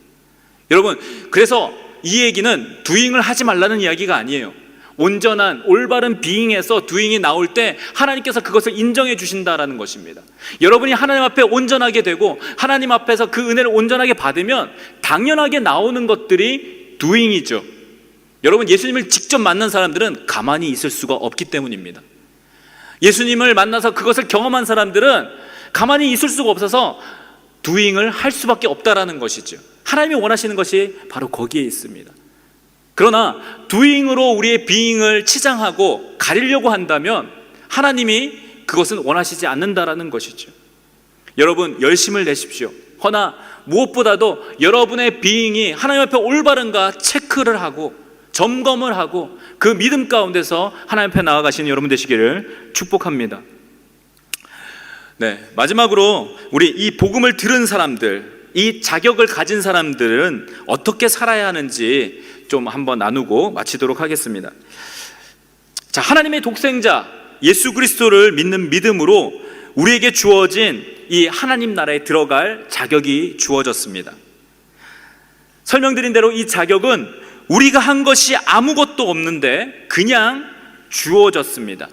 Speaker 2: 여러분, 그래서 이 얘기는 doing을 하지 말라는 이야기가 아니에요. 온전한 올바른 being에서 doing이 나올 때 하나님께서 그것을 인정해 주신다라는 것입니다. 여러분이 하나님 앞에 온전하게 되고 하나님 앞에서 그 은혜를 온전하게 받으면 당연하게 나오는 것들이 doing이죠. 여러분, 예수님을 직접 만난 사람들은 가만히 있을 수가 없기 때문입니다. 예수님을 만나서 그것을 경험한 사람들은 가만히 있을 수가 없어서 doing을 할 수밖에 없다라는 것이죠. 하나님이 원하시는 것이 바로 거기에 있습니다. 그러나 doing으로 우리의 being을 치장하고 가리려고 한다면 하나님이 그것은 원하시지 않는다라는 것이죠. 여러분, 열심을 내십시오. 허나 무엇보다도 여러분의 being이 하나님 앞에 올바른가 체크를 하고 점검을 하고 그 믿음 가운데서 하나님 앞에 나아가시는 여러분 되시기를 축복합니다. 네, 마지막으로 우리 이 복음을 들은 사람들, 이 자격을 가진 사람들은 어떻게 살아야 하는지 좀 한번 나누고 마치도록 하겠습니다. 자, 하나님의 독생자 예수 그리스도를 믿는 믿음으로 우리에게 주어진 이 하나님 나라에 들어갈 자격이 주어졌습니다. 설명드린 대로 이 자격은 우리가 한 것이 아무것도 없는데 그냥 주어졌습니다.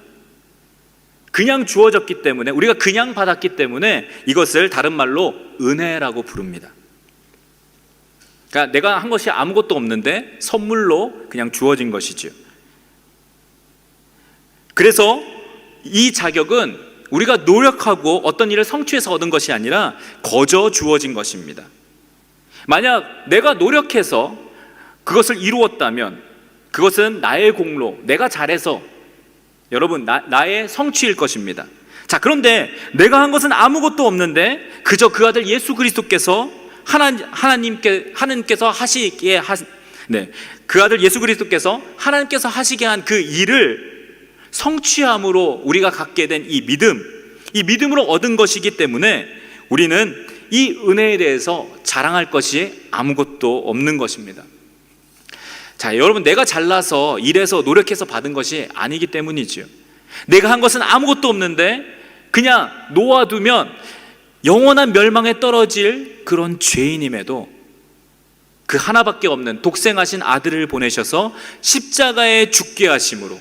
Speaker 2: 그냥 주어졌기 때문에, 우리가 그냥 받았기 때문에 이것을 다른 말로 은혜라고 부릅니다. 그러니까 내가 한 것이 아무것도 없는데 선물로 그냥 주어진 것이죠. 그래서 이 자격은 우리가 노력하고 어떤 일을 성취해서 얻은 것이 아니라 거저 주어진 것입니다. 만약 내가 노력해서 그것을 이루었다면 그것은 나의 공로, 내가 잘해서, 여러분, 나의 성취일 것입니다. 자, 그런데 내가 한 것은 아무것도 없는데 그저 그 아들 예수 그리스도께서 하나님께서 하시게 그 아들 예수 그리스도께서 하나님께서 하시게 한 그 일을 성취함으로 우리가 갖게 된 이 믿음으로 얻은 것이기 때문에 우리는 이 은혜에 대해서 자랑할 것이 아무것도 없는 것입니다. 자, 여러분, 내가 잘나서 일해서 노력해서 받은 것이 아니기 때문이죠. 내가 한 것은 아무것도 없는데 그냥 놓아두면 영원한 멸망에 떨어질 그런 죄인임에도 그 하나밖에 없는 독생하신 아들을 보내셔서 십자가에 죽게 하심으로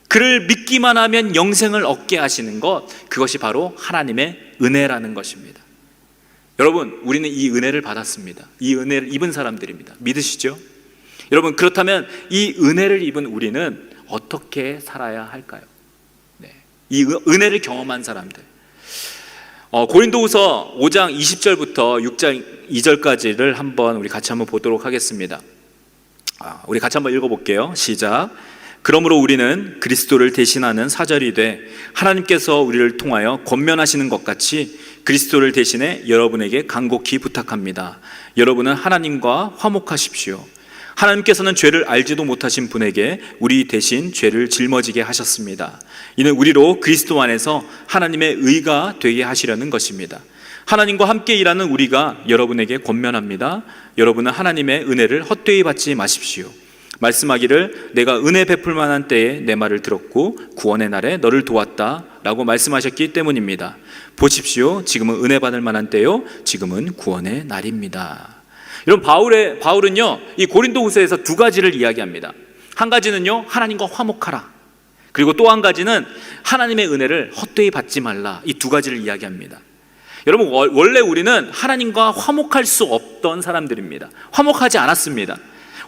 Speaker 2: 그를 믿기만 하면 영생을 얻게 하시는 것, 그것이 바로 하나님의 은혜라는 것입니다. 여러분, 우리는 이 은혜를 받았습니다. 이 은혜를 입은 사람들입니다. 믿으시죠? 여러분, 그렇다면 이 은혜를 입은 우리는 어떻게 살아야 할까요? 이 은혜를 경험한 사람들, 고린도후서 5장 20절부터 6장 2절까지를 한번 우리 같이 한번 보도록 하겠습니다. 우리 같이 한번 읽어볼게요. 시작. 그러므로 우리는 그리스도를 대신하는 사절이 돼 하나님께서 우리를 통하여 권면하시는 것 같이 그리스도를 대신해 여러분에게 간곡히 부탁합니다. 여러분은 하나님과 화목하십시오. 하나님께서는 죄를 알지도 못하신 분에게 우리 대신 죄를 짊어지게 하셨습니다. 이는 우리로 그리스도 안에서 하나님의 의가 되게 하시려는 것입니다. 하나님과 함께 일하는 우리가 여러분에게 권면합니다. 여러분은 하나님의 은혜를 헛되이 받지 마십시오. 말씀하기를 내가 은혜 베풀 만한 때에 내 말을 들었고 구원의 날에 너를 도왔다 라고 말씀하셨기 때문입니다. 보십시오, 지금은 은혜 받을 만한 때요, 지금은 구원의 날입니다. 여러분, 바울은요 이 고린도후서에서 두 가지를 이야기합니다. 한 가지는요 하나님과 화목하라, 그리고 또 한 가지는 하나님의 은혜를 헛되이 받지 말라. 이 두 가지를 이야기합니다. 여러분, 원래 우리는 하나님과 화목할 수 없던 사람들입니다. 화목하지 않았습니다.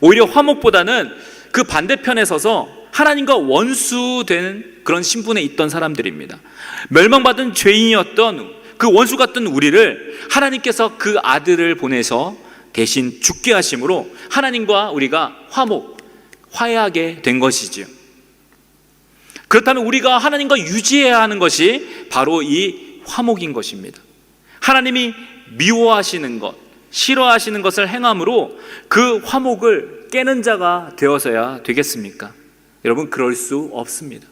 Speaker 2: 오히려 화목보다는 그 반대편에 서서 하나님과 원수된 그런 신분에 있던 사람들입니다. 멸망받은 죄인이었던 그 원수 같은 우리를 하나님께서 그 아들을 보내서 대신 죽게 하심으로 하나님과 우리가 화해하게 된 것이지요. 그렇다면 우리가 하나님과 유지해야 하는 것이 바로 이 화목인 것입니다. 하나님이 미워하시는 것, 싫어하시는 것을 행함으로 그 화목을 깨는 자가 되어서야 되겠습니까? 여러분, 그럴 수 없습니다.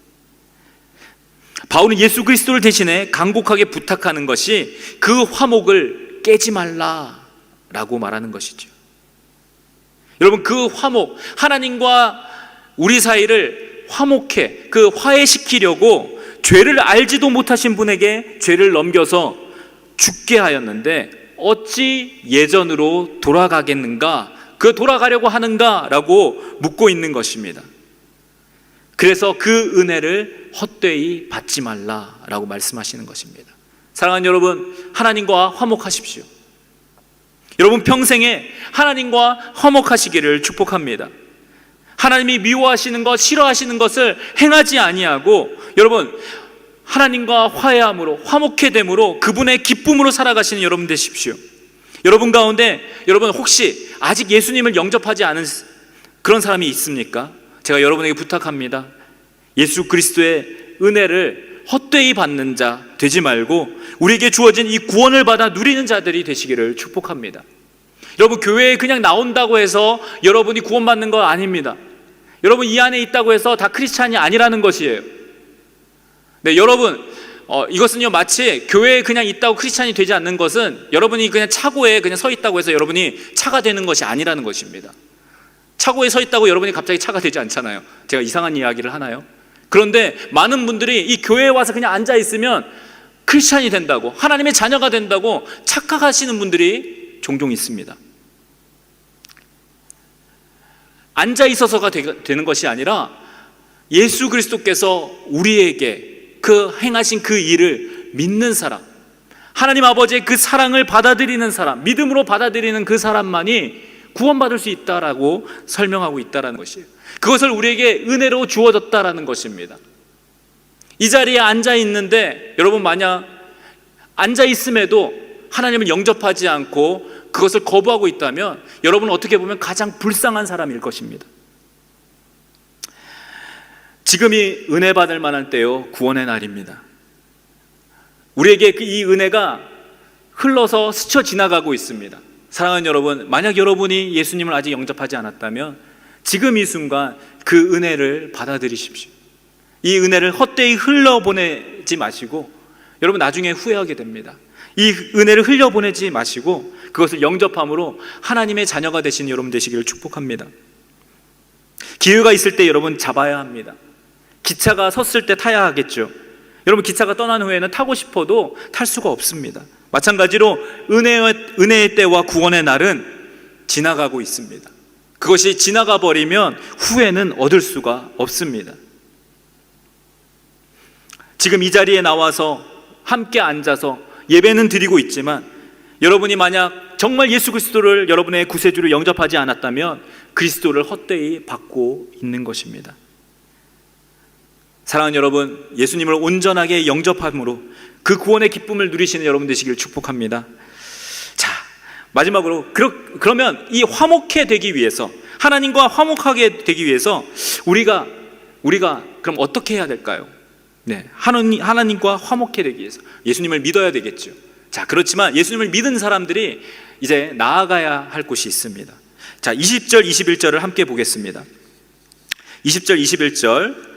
Speaker 2: 바울은 예수 그리스도를 대신해 간곡하게 부탁하는 것이 그 화목을 깨지 말라라고 말하는 것이죠. 여러분, 그 화목, 하나님과 우리 사이를 화목해, 그 화해시키려고 죄를 알지도 못하신 분에게 죄를 넘겨서 죽게 하였는데 어찌 예전으로 돌아가겠는가, 그 돌아가려고 하는가라고 묻고 있는 것입니다. 그래서 그 은혜를 헛되이 받지 말라라고 말씀하시는 것입니다. 사랑하는 여러분, 하나님과 화목하십시오. 여러분 평생에 하나님과 화목하시기를 축복합니다. 하나님이 미워하시는 것, 싫어하시는 것을 행하지 아니하고 여러분 하나님과 화해함으로, 화목해 됨으로, 그분의 기쁨으로 살아가시는 여러분 되십시오. 여러분 가운데 여러분 혹시 아직 예수님을 영접하지 않은 그런 사람이 있습니까? 제가 여러분에게 부탁합니다. 예수 그리스도의 은혜를 헛되이 받는 자 되지 말고 우리에게 주어진 이 구원을 받아 누리는 자들이 되시기를 축복합니다. 여러분 교회에 그냥 나온다고 해서 여러분이 구원받는 거 아닙니다. 여러분 이 안에 있다고 해서 다 크리스찬이 아니라는 것이에요. 네, 여러분 이것은요 마치 교회에 그냥 있다고 크리스찬이 되지 않는 것은 여러분이 그냥 차고에 그냥 서 있다고 해서 여러분이 차가 되는 것이 아니라는 것입니다. 차고에 서 있다고 여러분이 갑자기 차가 되지 않잖아요. 제가 이상한 이야기를 하나요? 그런데 많은 분들이 이 교회에 와서 그냥 앉아 있으면 크리스찬이 된다고, 하나님의 자녀가 된다고 착각하시는 분들이 종종 있습니다. 앉아 있어서가 되는 것이 아니라 예수 그리스도께서 우리에게 그 행하신 그 일을 믿는 사람, 하나님 아버지의 그 사랑을 받아들이는 사람, 믿음으로 받아들이는 그 사람만이 구원받을 수 있다라고 설명하고 있다라는 것이에요. 그것을 우리에게 은혜로 주어졌다라는 것입니다. 이 자리에 앉아 있는데 여러분 만약 앉아 있음에도 하나님을 영접하지 않고 그것을 거부하고 있다면 여러분은 어떻게 보면 가장 불쌍한 사람일 것입니다. 지금이 은혜 받을 만한 때요, 구원의 날입니다. 우리에게 이 은혜가 흘러서 스쳐 지나가고 있습니다. 사랑하는 여러분, 만약 여러분이 예수님을 아직 영접하지 않았다면 지금 이 순간 그 은혜를 받아들이십시오. 이 은혜를 헛되이 흘려보내지 마시고 여러분 나중에 후회하게 됩니다. 이 은혜를 흘려보내지 마시고 그것을 영접함으로 하나님의 자녀가 되신 여러분 되시기를 축복합니다. 기회가 있을 때 여러분 잡아야 합니다. 기차가 섰을 때 타야 하겠죠. 여러분 기차가 떠난 후에는 타고 싶어도 탈 수가 없습니다. 마찬가지로 은혜의 때와 구원의 날은 지나가고 있습니다. 그것이 지나가 버리면 후회는 얻을 수가 없습니다. 지금 이 자리에 나와서 함께 앉아서 예배는 드리고 있지만 여러분이 만약 정말 예수 그리스도를 여러분의 구세주로 영접하지 않았다면 그리스도를 헛되이 받고 있는 것입니다. 사랑하는 여러분, 예수님을 온전하게 영접함으로 그 구원의 기쁨을 누리시는 여러분 되시길 축복합니다. 자, 마지막으로 그러면 이 화목해 되기 위해서, 하나님과 화목하게 되기 위해서 우리가 그럼 어떻게 해야 될까요? 네, 하나님과 화목해 되기 위해서 예수님을 믿어야 되겠죠. 자, 그렇지만 예수님을 믿은 사람들이 이제 나아가야 할 곳이 있습니다. 자, 20절 21절을 함께 보겠습니다. 20절 21절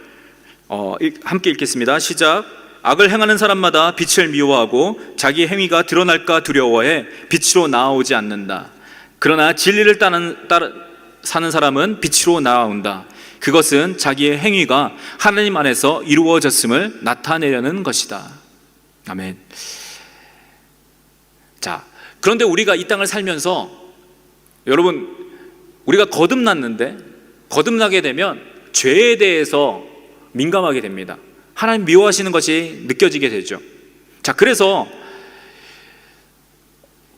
Speaker 2: 함께 읽겠습니다. 시작. 악을 행하는 사람마다 빛을 미워하고 자기 행위가 드러날까 두려워해 빛으로 나아오지 않는다. 그러나 진리를 사는 사람은 빛으로 나아온다. 그것은 자기의 행위가 하나님 안에서 이루어졌음을 나타내려는 것이다. 아멘. 자, 그런데 우리가 이 땅을 살면서 여러분 우리가 거듭나게 되면 죄에 대해서 민감하게 됩니다. 하나님 미워하시는 것이 느껴지게 되죠. 자, 그래서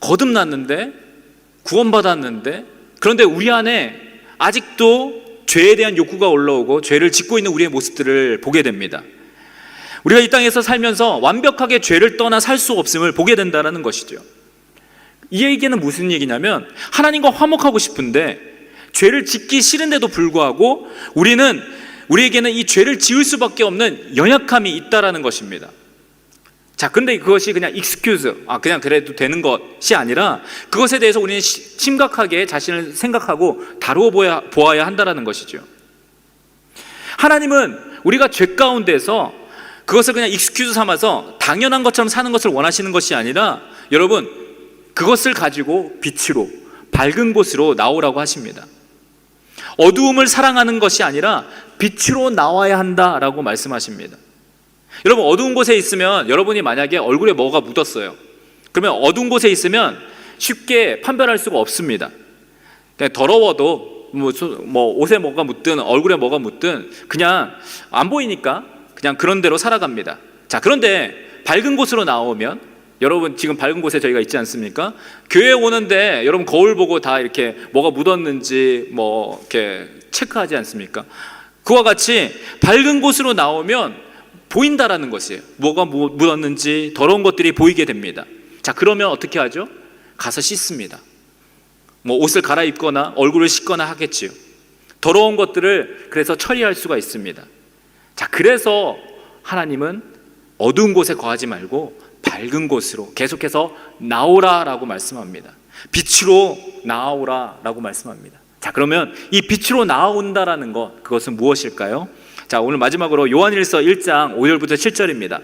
Speaker 2: 거듭났는데, 구원받았는데, 그런데 우리 안에 아직도 죄에 대한 욕구가 올라오고 죄를 짓고 있는 우리의 모습들을 보게 됩니다. 우리가 이 땅에서 살면서 완벽하게 죄를 떠나 살 수 없음을 보게 된다는 것이죠. 이 얘기는 무슨 얘기냐면 하나님과 화목하고 싶은데 죄를 짓기 싫은데도 불구하고 우리에게는 이 죄를 지을 수밖에 없는 연약함이 있다라는 것입니다. 자, 근데 그것이 그냥 excuse, 그냥 그래도 되는 것이 아니라 그것에 대해서 우리는 심각하게 자신을 생각하고 다루어 보아야 한다는 것이죠. 하나님은 우리가 죄 가운데서 그것을 그냥 excuse 삼아서 당연한 것처럼 사는 것을 원하시는 것이 아니라 여러분 그것을 가지고 빛으로 밝은 곳으로 나오라고 하십니다. 어두움을 사랑하는 것이 아니라 빛으로 나와야 한다라고 말씀하십니다. 여러분 어두운 곳에 있으면 여러분이 만약에 얼굴에 뭐가 묻었어요. 그러면 어두운 곳에 있으면 쉽게 판별할 수가 없습니다. 그냥 더러워도 뭐 옷에 뭐가 묻든 얼굴에 뭐가 묻든 그냥 안 보이니까 그냥 그런 대로 살아갑니다. 자, 그런데 밝은 곳으로 나오면, 여러분 지금 밝은 곳에 저희가 있지 않습니까? 교회 오는데 여러분 거울 보고 다 이렇게 뭐가 묻었는지 뭐 이렇게 체크하지 않습니까? 그와 같이 밝은 곳으로 나오면 보인다라는 것이에요. 뭐가 묻었는지 더러운 것들이 보이게 됩니다. 자, 그러면 어떻게 하죠? 가서 씻습니다. 뭐 옷을 갈아입거나 얼굴을 씻거나 하겠지요. 더러운 것들을 그래서 처리할 수가 있습니다. 자, 그래서 하나님은 어두운 곳에 거하지 말고 밝은 곳으로 계속해서 나오라라고 말씀합니다. 빛으로 나오라라고 말씀합니다. 자, 그러면 이 빛으로 나온다라는 것, 그것은 무엇일까요? 자, 오늘 마지막으로 요한일서 1장 5절부터 7절입니다.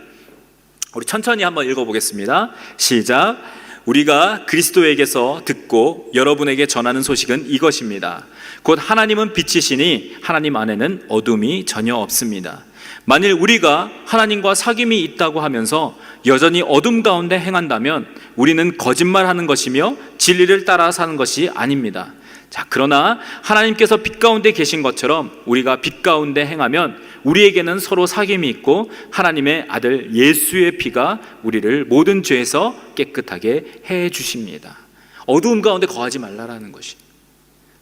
Speaker 2: 우리 천천히 한번 읽어보겠습니다. 시작. 우리가 그리스도에게서 듣고 여러분에게 전하는 소식은 이것입니다. 곧 하나님은 빛이시니 하나님 안에는 어둠이 전혀 없습니다. 만일 우리가 하나님과 사귐이 있다고 하면서 여전히 어둠 가운데 행한다면 우리는 거짓말하는 것이며 진리를 따라 사는 것이 아닙니다. 자, 그러나 하나님께서 빛 가운데 계신 것처럼 우리가 빛 가운데 행하면 우리에게는 서로 사귐이 있고 하나님의 아들 예수의 피가 우리를 모든 죄에서 깨끗하게 해 주십니다. 어두움 가운데 거하지 말라라는 것이,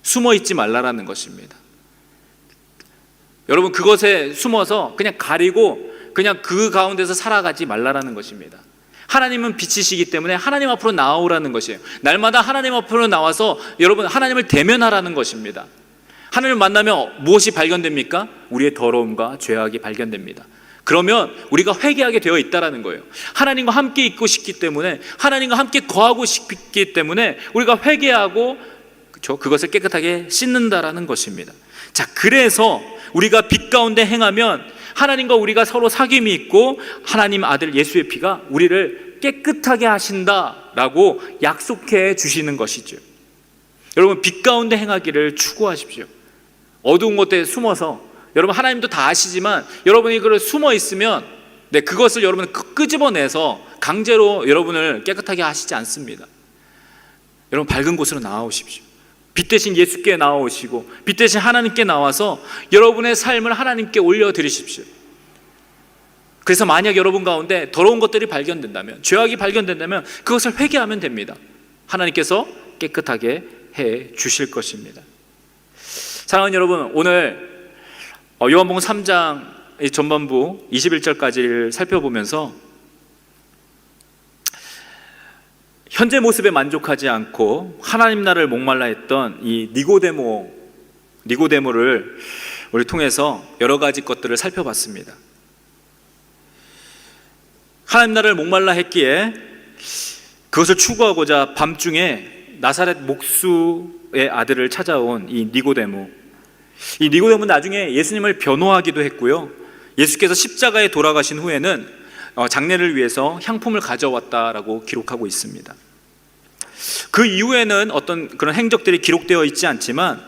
Speaker 2: 숨어 있지 말라라는 것입니다. 여러분, 그것에 숨어서 그냥 가리고 그냥 그 가운데서 살아가지 말라라는 것입니다. 하나님은 빛이시기 때문에 하나님 앞으로 나오라는 것이에요. 날마다 하나님 앞으로 나와서 여러분 하나님을 대면하라는 것입니다. 하나님을 만나면 무엇이 발견됩니까? 우리의 더러움과 죄악이 발견됩니다. 그러면 우리가 회개하게 되어 있다라는 거예요. 하나님과 함께 있고 싶기 때문에, 하나님과 함께 거하고 싶기 때문에 우리가 회개하고, 그렇죠? 그것을 깨끗하게 씻는다라는 것입니다. 자, 그래서 우리가 빛 가운데 행하면 하나님과 우리가 서로 사귐이 있고 하나님 아들 예수의 피가 우리를 깨끗하게 하신다라고 약속해 주시는 것이죠. 여러분, 빛 가운데 행하기를 추구하십시오. 어두운 곳에 숨어서, 여러분 하나님도 다 아시지만 여러분이 그걸 숨어 있으면 그것을 여러분은 끄집어내서 강제로 여러분을 깨끗하게 하시지 않습니다. 여러분, 밝은 곳으로 나아오십시오. 빛 대신 예수께 나아오시고 빛 대신 하나님께 나와서 여러분의 삶을 하나님께 올려드리십시오. 그래서 만약 여러분 가운데 더러운 것들이 발견된다면, 죄악이 발견된다면 그것을 회개하면 됩니다. 하나님께서 깨끗하게 해 주실 것입니다. 사랑하는 여러분, 오늘 요한복음 3장 전반부 21절까지를 살펴보면서 현재 모습에 만족하지 않고 하나님 나라를 목말라 했던 이 니고데모를 우리 통해서 여러 가지 것들을 살펴봤습니다. 하나님 나라를 목말라 했기에 그것을 추구하고자 밤중에 나사렛 목수의 아들을 찾아온 이 니고데모는 나중에 예수님을 변호하기도 했고요. 예수께서 십자가에 돌아가신 후에는 장례를 위해서 향품을 가져왔다라고 기록하고 있습니다. 그 이후에는 어떤 그런 행적들이 기록되어 있지 않지만,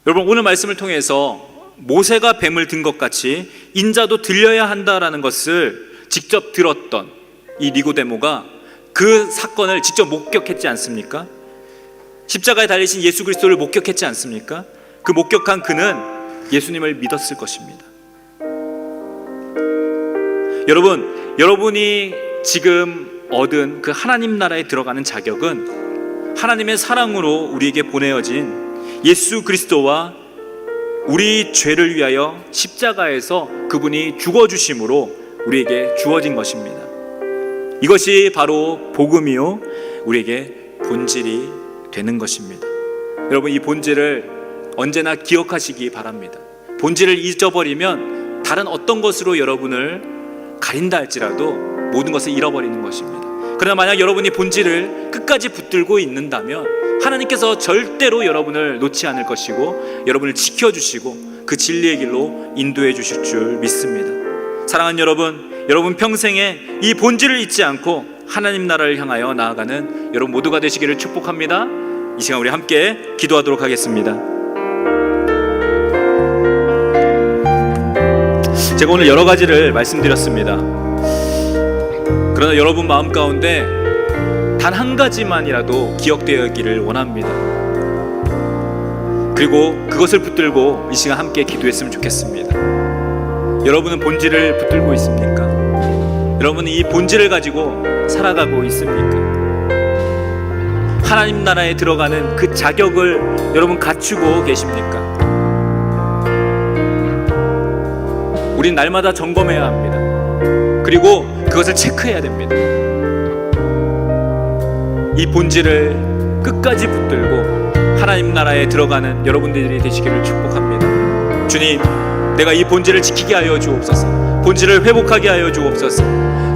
Speaker 2: 여러분 오늘 말씀을 통해서 모세가 뱀을 든 것 같이 인자도 들려야 한다라는 것을 직접 들었던 이 니고데모가 그 사건을 직접 목격했지 않습니까? 십자가에 달리신 예수 그리스도를 목격했지 않습니까? 그 목격한 그는 예수님을 믿었을 것입니다. 여러분이 지금 얻은 그 하나님 나라에 들어가는 자격은 하나님의 사랑으로 우리에게 보내어진 예수 그리스도와 우리 죄를 위하여 십자가에서 그분이 죽어주심으로 우리에게 주어진 것입니다. 이것이 바로 복음이요 우리에게 본질이 되는 것입니다. 여러분, 이 본질을 언제나 기억하시기 바랍니다. 본질을 잊어버리면 다른 어떤 것으로 여러분을 가린다 할지라도 모든 것을 잃어버리는 것입니다. 그러나 만약 여러분이 본질을 끝까지 붙들고 있는다면 하나님께서 절대로 여러분을 놓지 않을 것이고 여러분을 지켜주시고 그 진리의 길로 인도해 주실 줄 믿습니다. 사랑하는 여러분 평생에 이 본질을 잊지 않고 하나님 나라를 향하여 나아가는 여러분 모두가 되시기를 축복합니다. 이 시간 우리 함께 기도하도록 하겠습니다. 제가 오늘 여러 가지를 말씀드렸습니다. 그러나 여러분 마음 가운데 단 한 가지만이라도 기억되기를 원합니다. 그리고 그것을 붙들고 이 시간 함께 기도했으면 좋겠습니다. 여러분은 본질을 붙들고 있습니까? 여러분은 이 본질을 가지고 살아가고 있습니까? 하나님 나라에 들어가는 그 자격을 여러분 갖추고 계십니까? 우린 날마다 점검해야 합니다. 그리고 그것을 체크해야 됩니다. 이 본질을 끝까지 붙들고 하나님 나라에 들어가는 여러분들이 되시기를 축복합니다. 주님, 내가 이 본질을 지키게 하여 주옵소서. 본질을 회복하게 하여 주옵소서.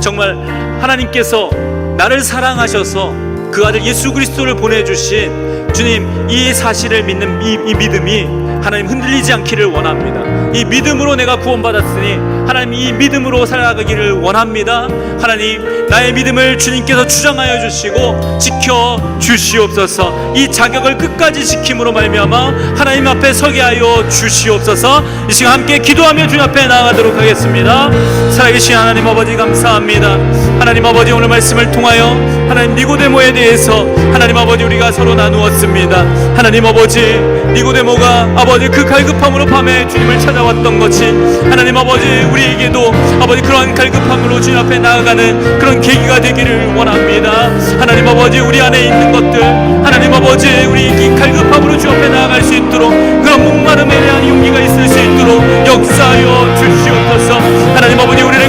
Speaker 2: 정말 하나님께서 나를 사랑하셔서 그 아들 예수 그리스도를 보내주신 주님, 이 사실을 믿는 이 믿음이 하나님 흔들리지 않기를 원합니다. 이 믿음으로 내가 구원받았으니 하나님 이 믿음으로 살아가기를 원합니다. 하나님, 나의 믿음을 주님께서 주장하여 주시고 지켜 주시옵소서. 이 자격을 끝까지 지킴으로 말미암아 하나님 앞에 서게 하여 주시옵소서. 이 시간 함께 기도하며 주님 앞에 나아가도록 하겠습니다. 살아계신 하나님 아버지, 감사합니다. 하나님 아버지, 오늘 말씀을 통하여 하나님 니고데모에 대해서 하나님 아버지 우리가 서로 나누었습니다. 하나님 아버지, 니고데모가 아버지 그 갈급함으로 밤에 주님을 찾아왔던 것이 하나님 아버지 우리에게도 아버지 그러한 갈급함으로 주님 앞에 나아가는 그런 계기가 되기를 원합니다. 하나님 아버지, 우리 안에 있는 것들 하나님 아버지 우리 이 갈급함으로 주 앞에 나아갈 수 있도록, 그런 목마름에 대한 용기가 있을 수 있도록 역사하여 주시옵소서. 하나님 아버지, 우리를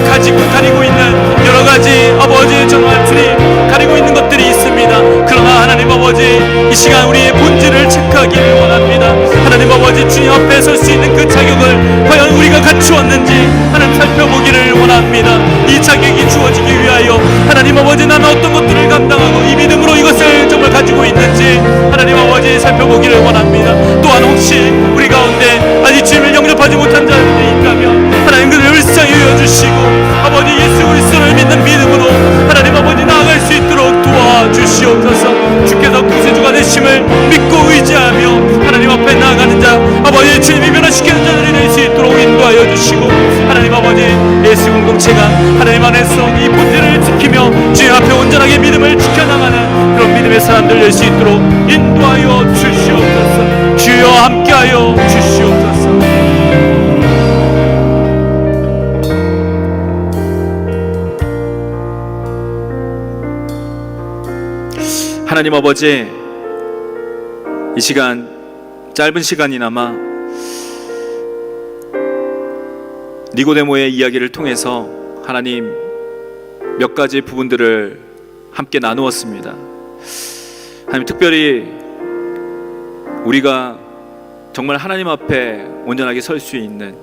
Speaker 2: 가리고 있는 여러 가지 아버지 정말 주님 가리고 있는 것들이 있습니다. 그러나 하나님 아버지, 이 시간 우리의 본질을 체크하기를 원합니다. 하나님 아버지, 주님 앞에 설 수 있는 그 자격을 과연 우리가 갖추었는지 하나님 살펴보기를 원합니다. 이 자격이 주어지기 위하여 하나님 아버지 나는 어떤 것들을 감당하고 이 믿음으로 이것을 정말 가지고 있는지 하나님 아버지 살펴보기를 원합니다. 또한 혹시 우리 가운데 아직 주님을 영접하지 못한 자들이 있다면 하나님 그들을 불쌍히 여주시고 아버지 예수 그리스도를 믿는 믿음으로 하나님 아버지 나아갈 수 있도록 도와주시옵소서. 주께서 구세주가 되심을 믿고 의지하며 하나님 앞에 나아가는 자 아버지 주님이 변화시키는 자들이 될 수 있도록 인도하여 주시고 하나님 아버지 예수 공동체가 하나님 안에서 이 본질을 지키며 주님 앞에 온전하게 믿음을 지켜나가는 그런 믿음의 사람들 될 수 있도록 인도하여 주시옵소서. 주여 함께하여 주시옵소서. 하나님 아버지, 이 시간 짧은 시간이나마 니고데모의 이야기를 통해서 하나님 몇 가지 부분들을 함께 나누었습니다. 하나님, 특별히 우리가 정말 하나님 앞에 온전하게 설 수 있는,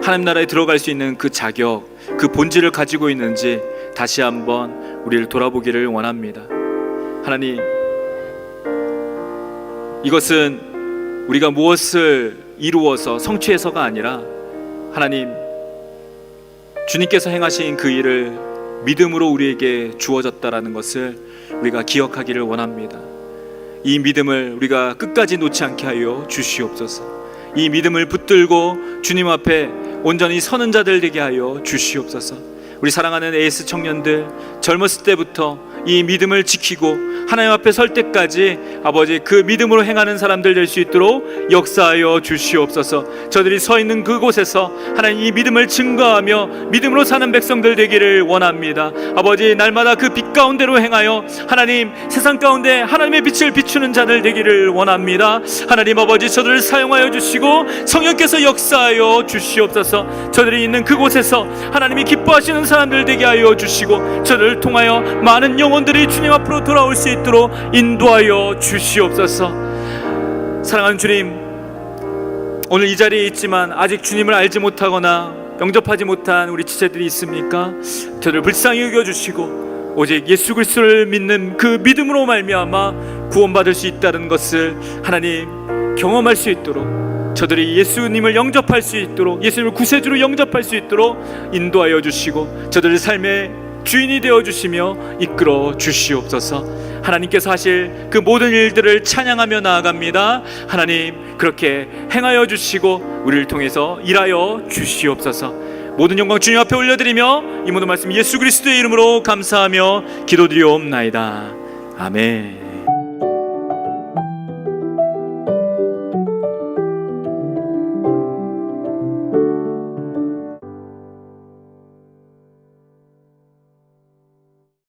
Speaker 2: 하나님 나라에 들어갈 수 있는 그 자격, 그 본질을 가지고 있는지 다시 한번 우리를 돌아보기를 원합니다. 하나님, 이것은 우리가 무엇을 이루어서 성취해서가 아니라 하나님 주님께서 행하신 그 일을 믿음으로 우리에게 주어졌다라는 것을 우리가 기억하기를 원합니다. 이 믿음을 우리가 끝까지 놓지 않게 하여 주시옵소서. 이 믿음을 붙들고 주님 앞에 온전히 서는 자들 되게 하여 주시옵소서. 우리 사랑하는 AS 청년들, 젊었을 때부터 이 믿음을 지키고 하나님 앞에 설 때까지 아버지 그 믿음으로 행하는 사람들 될 수 있도록 역사하여 주시옵소서. 저들이 서 있는 그곳에서 하나님 이 믿음을 증거하며 믿음으로 사는 백성들 되기를 원합니다. 아버지, 날마다 그 빛 가운데로 행하여 하나님 세상 가운데 하나님의 빛을 비추는 자들 되기를 원합니다. 하나님 아버지, 저들을 사용하여 주시고 성령께서 역사하여 주시옵소서. 저들이 있는 그곳에서 하나님이 기뻐하시는 사람들 되게 하여 주시고 저들을 통하여 많은 영혼들이 주님 앞으로 돌아올 수 있도록 인도하여 주시옵소서. 사랑하는 주님, 오늘 이 자리에 있지만 아직 주님을 알지 못하거나 영접하지 못한 우리 지체들이 있습니까? 저를 불쌍히 여겨주시고 오직 예수 그리스도를 믿는 그 믿음으로 말미암아 구원받을 수 있다는 것을 하나님 경험할 수 있도록, 저들이 예수님을 영접할 수 있도록, 예수님을 구세주로 영접할 수 있도록 인도하여 주시고 저들의 삶의 주인이 되어주시며 이끌어 주시옵소서. 하나님께서 하실 그 모든 일들을 찬양하며 나아갑니다. 하나님, 그렇게 행하여 주시고 우리를 통해서 일하여 주시옵소서. 모든 영광 주님 앞에 올려드리며 이 모든 말씀 예수 그리스도의 이름으로 감사하며 기도드리옵나이다. 아멘.